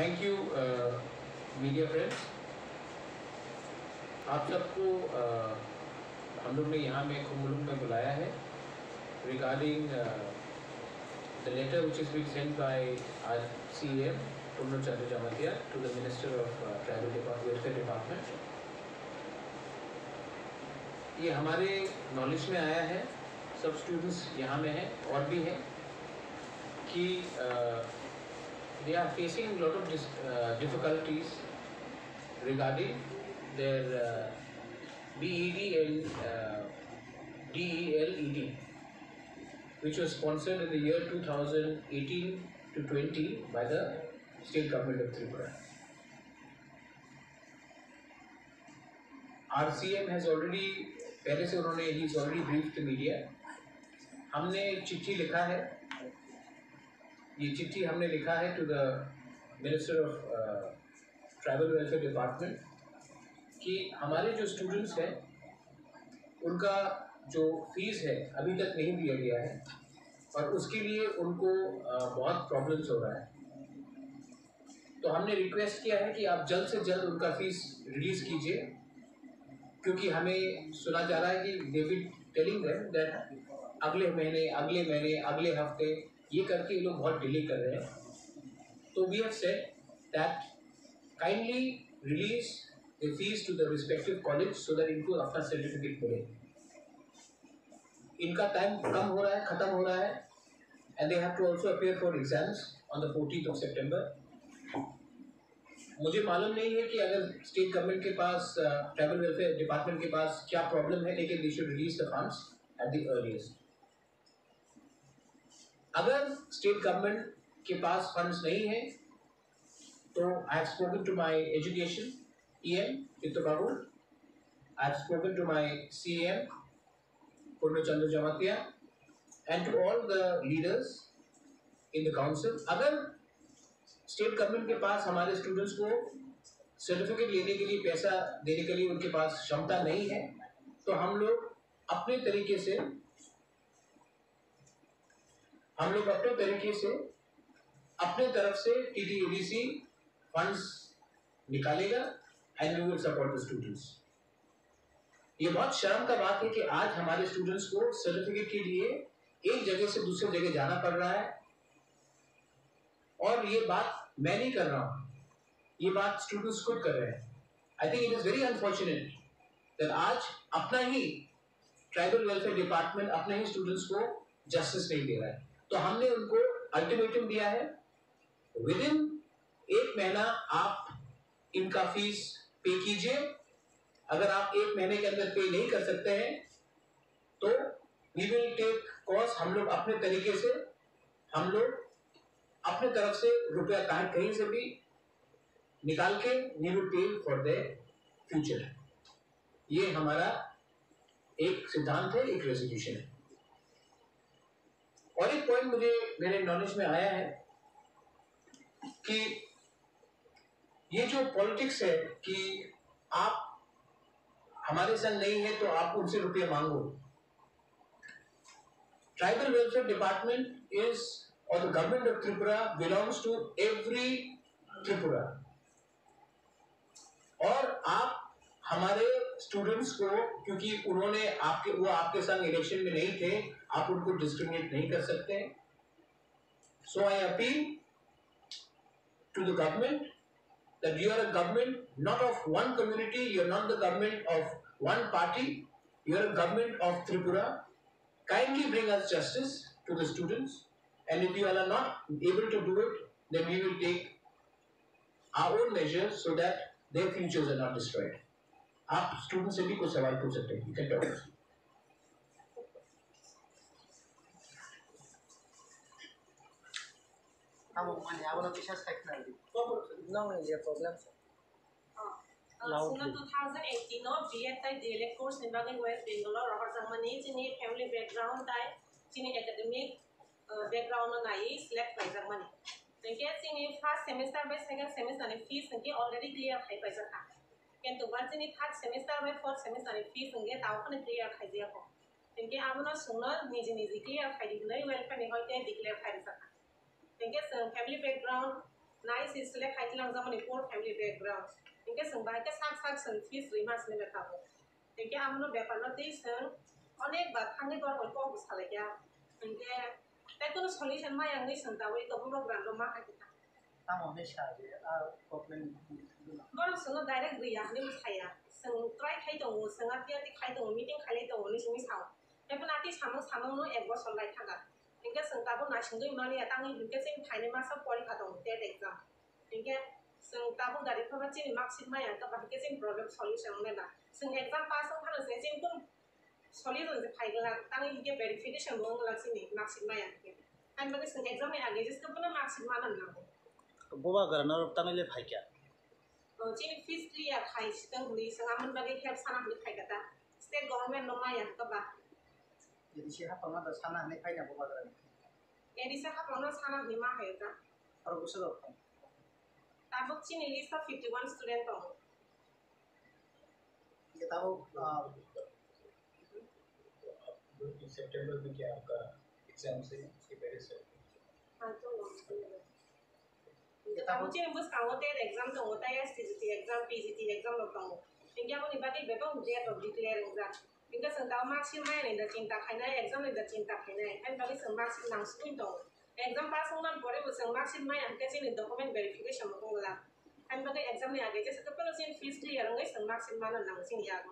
Thank you media friends. आप सबको हम लोग ने यहाँ में कुमुलुंग में बुलाया है regarding the letter which is been send by our CM Purna Chandra Jamatia to the minister of tribal welfare department. ये हमारे नॉलेज में आया है, सब स्टूडेंट्स यहाँ में हैं और भी हैं कि they are facing a lot of difficulties regarding their BED and DELED, which was sponsored in the year 2018 to 20 by the state government of Tripura. RCM has already, पहले से उन्होंने he's already briefed the media. हमने चिट्ठी लिखा है, ये चिट्ठी हमने लिखा है to the minister of tribal welfare department कि हमारे जो स्टूडेंट्स हैं उनका जो फीस है अभी तक नहीं दिया गया है और उसके लिए उनको बहुत प्रॉब्लम्स हो रहा है। तो हमने रिक्वेस्ट किया है कि आप जल्द से जल्द उनका फीस रिलीज़ कीजिए, क्योंकि हमें सुना जा रहा है कि they will telling them that अगले महीने, अगले हफ्ते ये करके ये लोग बहुत डिले कर रहे हैं। तो we have said that kindly release the fees to the respective college so that इनको अपना सर्टिफिकेट मिले। इनका टाइम कम हो रहा है, ख़त्म हो रहा है, and they have to also appear for exams on the 14th of September। मुझे मालूम नहीं है कि अगर स्टेट गवर्नमेंट के पास ट्राइबल वेलफेयर डिपार्टमेंट के पास क्या प्रॉब्लम है, लेकिन they should release the funds at the earliest. अगर स्टेट गवर्नमेंट के पास फंड्स नहीं है तो I have spoken to my education EM Chitto babu, I have spoken to my CM Purna Chandra Jamatia and to all the leaders in the council. अगर state government के पास हमारे स्टूडेंट्स को सर्टिफिकेट लेने के लिए पैसा देने के लिए उनके पास क्षमता नहीं है, तो हम लोग अपने तरीके से अपने तरफ से TTADC फंड्स निकालेगा and we will support the students. ये बहुत शर्म का बात है कि आज हमारे स्टूडेंट्स को सर्टिफिकेट के लिए एक जगह से दूसरी जगह जाना पड़ रहा है, और ये बात मैं नहीं कर रहा हूँ, ये बात स्टूडेंट्स खुद कर रहे हैं। I think it is very unfortunate that आज अपना ही ट्राइबल वेलफेयर डिपार्टमेंट अपने ही स्टूडेंट्स को जस्टिस नहीं दे रहा है। तो हमने उनको अल्टीमेटम दिया है, विद इन 1 महीना आप इनका फीस पे कीजिए। अगर आप 1 महीने के अंदर पे नहीं कर सकते हैं तो वी विल टेक कॉस्ट, हम लोग अपने तरीके से, हम लोग अपने तरफ से रुपया कहीं से भी निकाल के we will pay for the future. ये हमारा एक सिद्धांत है, एक रेजोल्यूशन है। और एक पॉइंट मुझे मेरे नॉलेज में आया है कि ये जो पॉलिटिक्स है कि आप हमारे संग नहीं है तो आप उनसे रुपये मांगो। ट्राइबल वेलफेयर डिपार्टमेंट इज और the government of Tripura belongs to every Tripura, और आप हमारे स्टूडेंट्स को, क्योंकि उन्होंने वो आपके संग इलेक्शन में नहीं थे, आप उनको डिस्क्रिमिनेट नहीं कर सकते। So I appeal to the government that you are a government not of one community, you are not the government of one party, you are a government of Tripura. Kindly bring us justice to the students, and if you are not able to do it, then we will take our own measures so that their futures are not destroyed. आप student से भी कोई सवाल पूछ सकते हैं, you can talk. Sino 2018 no BEd tai DLED course ni bagai West Bengal ro har zamani chini family background tai chini academic background na nai select pai zamani tengke chini first semester by second semester ni fees nge already clear khai pai jaka kintu ba chini third semester by fourth semester ni fees nge taw khone clear khai dia ko tengke amuna sungna niji clear khai di nai welfare ni hoite declare khai jaka tengke family background nice is select high lang zaman ni poor family background ingke seng bahai ke sak sen fees rimas ni betabo ingke amno bepar no ti seng onek ba thangi gor ko busale ya ingke taikono solution ma yang ni seng tawi ko program lo ma ha kita tamo ne shaje a problem gor seng direct riya ni musaya seng try khai dong seng atia ti khai dong meeting khai le dong ni seng ni sao taikono ati samang no ek bo solai thaga ingke seng tabo na seng doi mani atangi ingke seng thaine ma sa pori kha dong te exam ingke seng tabo dari pha chini marksheet ma yang ka ba ke seng problem solution me ba seng exam pass ang phana se seng kun solution se phai gala tangi ke verification mo ngala chini marksheet ma yang ke an ba ke seng exam ne age jis ka puna marksheet ma nan na boba garana tamile phai kya chini fees clear khai sitang li seng aman ba ke help sana ni phai kata state government no ma yang ka ba jadi si hapang ada sana ne phai na boba garana edi sa ha pona sana ni ma hai ta aro busalo tabuk chini list of 51 student tong ये ताऊ सितंबर में क्या आपका exam से इसके पहले से हाँ तो tabuk chini bus kawo te exam tong ta STGT exam PGT exam lo tong ingya ko ni ba ke beba date of declare exam ingka seng tahu marksheet ma ni da cinta khaina exam ni da cinta khaina an ba ke seng marksheet nang screen tong exam pass ngan pore bu seng marksheet ma yang ke chini document verification mo ngala an ba ke exam ni age je sa ko sin fees clear ngai seng marksheet ma nang sin ya ko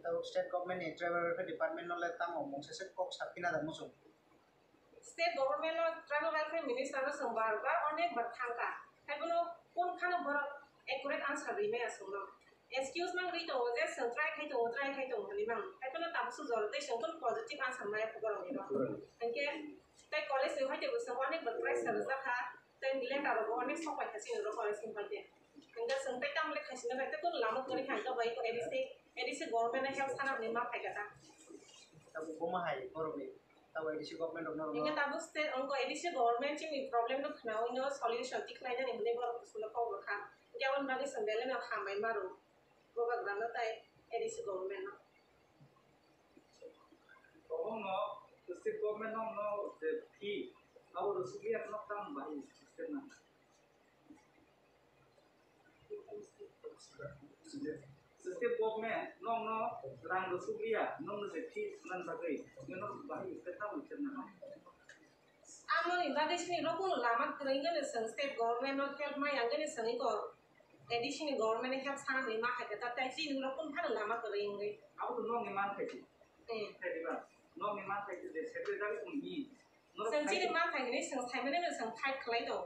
ताऊ state government ने travel department नले तामो मोंसे से Coke सापिना दा मुसु state government no travel welfare minister no seng bar bar onek bar thangka hai bono kon khana bar accurate answer ri me asungno excuse mang ri to je seng try khai to ni mang hai bono tam su jor te seng kon positive answer ma ya ko ni no anke tai college se hai te bu seng onek bar pressure za kha tai letter ro onek sok pai khasin ro college sin pai te angka seng tai tam le khasin na te kon lamot kori khang ka bai ko edisi government na help sana ni ma phai kata ताऊ बोमा high बरोबे ताऊ ADC government of ingka tabuk state angko edisi government chini problem no khna ino solution ti khlai na ni hne bor sulo ko kha jabon bagi sembele na khamai maru boba grana tai edisi government no no state government no the fee our suliat no tam bai system na state government no rang do sulia no the fee nan bagai no bai ke tam system na amo ni bagi chini ro kun lamat kringa ni seng state government no help ma yang ni seng ko edisi ni government ni help sana ni ma kha ta tai chini ro kun phan lamat kringa au no ni man khai khai ba no ni man khai de secretary kum yi no seng chini ma khai ni seng thai ni seng thai khlai do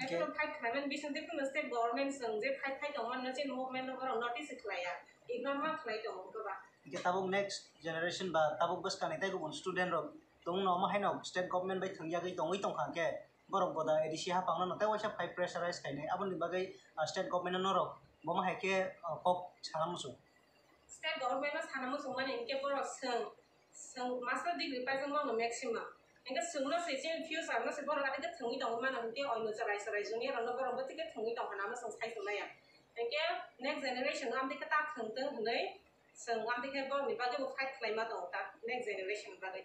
hai ko thai khlai man bi seng te kun state government seng je thai do man na chin movement no ro notice khlai ya ignore ma khlai do ko ba के Tabuk next generation बा Tabuk बस काने ताइ गुबुन student रो तंग न मा हाइनो state government by थंगिया गई तंगै तंखां के बरम गदा एडिसी हा पांगनो नताय वासा फाइ प्रेशराइज खाइने आबुनि बागै स्टेट गवर्नमेंट न रो बमा हाइके cup छालामुसु state government no sana mo sungman inke bor seng master degree pa jong no maximum inke sungno se chen future no se bor ga ke thungi dong man inke oi no sarai junior no bor bo ke thungi dong na ma sung sai so la ya inke next generation am de ka ta thung teng hnei seng am de ke bor ni ba ge bo fight claim ma dong ta next generation ba ge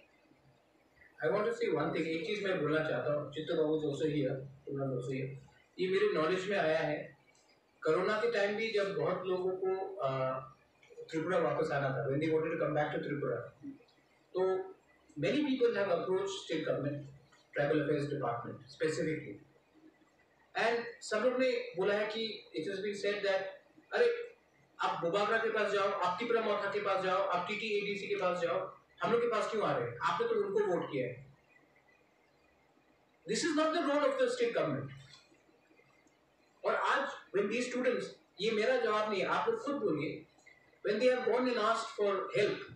I want to say one thing. एक चीज मैं बोलना चाहता हूँ चित्त बाबू जोशी ही है ये मेरे नॉलेज में आया है कोरोना के टाइम भी जब बहुत लोगों को त्रिपुरा वापस आना था when they wanted to come back to Tripura तो many people have approached state government tribal affairs department specifically and सब लोग ने बोला है कि it has been said that अरे आप बुबागरा के पास जाओ आप त्रिपुरा मोथा के पास जाओ आप TTADC के पास जाओ हम लोग के पास क्यों आ रहे हैं आपने तो उनको वोट किया है this is not the role of the state government और आज व्हेन दीस स्टूडेंट्स ये मेरा जवाब नहीं है आप लोग खुद बोलिए when they have gone and asked for help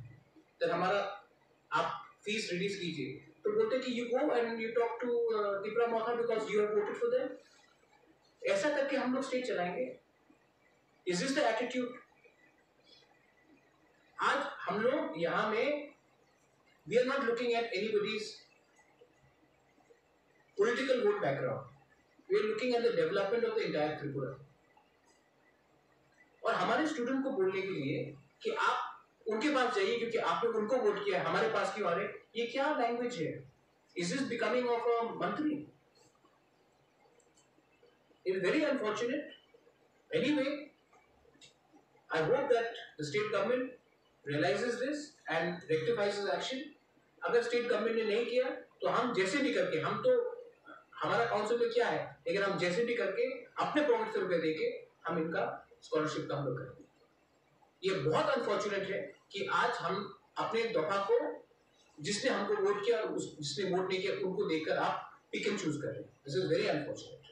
that हमारा आप फीस रिड्यूस कीजिए तो बोलते कि you go and you talk to Tripura Motha because you have voted for them ऐसा करके हम लोग स्टेट चलाएंगे इज दिस द एटीट्यूड आज हम लोग यहाँ में we are not looking at anybody's political vote background. We are looking at the development of the entire Tripura. और हमारे स्टूडेंट को बोलने के लिए कि आप उनके पास जाइए क्योंकि आपने उनको वोट किया है हमारे पास क्यों आ रहे ये क्या लैंग्वेज है is this becoming of a मंत्री It is very unfortunate. Anyway, I hope that the state government realizes this and rectifies its action. अगर स्टेट गवर्नमेंट ने नहीं किया तो हम जैसे भी करके, हम तो हमारा काउंसिल में क्या है, लेकिन हम जैसे भी करके अपने पॉकेट से रुपए देके हम इनका स्कॉलरशिप का हम लोग करेंगे। ये बहुत अनफॉर्चुनेट है कि आज हम अपने दफा को जिसने हमको वोट किया और जिसने वोट नहीं किया उनको देकर आप पिक एंड चूज कर रहे हैं। This is very unfortunate.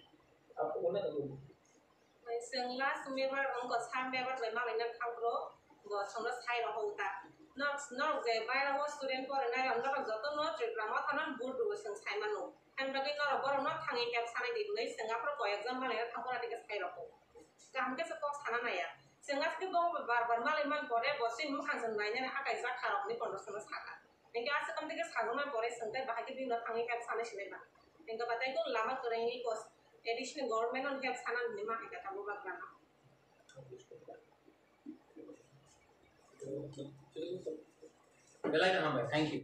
आपको बोलना था बोलिए। Sengla sumebar ongko sambebar bema bena khangro go songla sai ro hota nok je baira ho student por na ram na joto no tripla thanan board ro seng sai mano han bagi no ro no thangi kap sanai di nei senga pro ko exam male thangora dik sai ro ko kam ke so sana na ya senga ke go bar male man pore bosin mu khang sang nai na akai za kharok ni kondo sona saka engka ase kam dik sago man pore sengtai bahagi di no thangi kap sanai sinai ba engka batai ko lama korengi ko additional government on help sanan ni ma ka tabu bagana Thank you.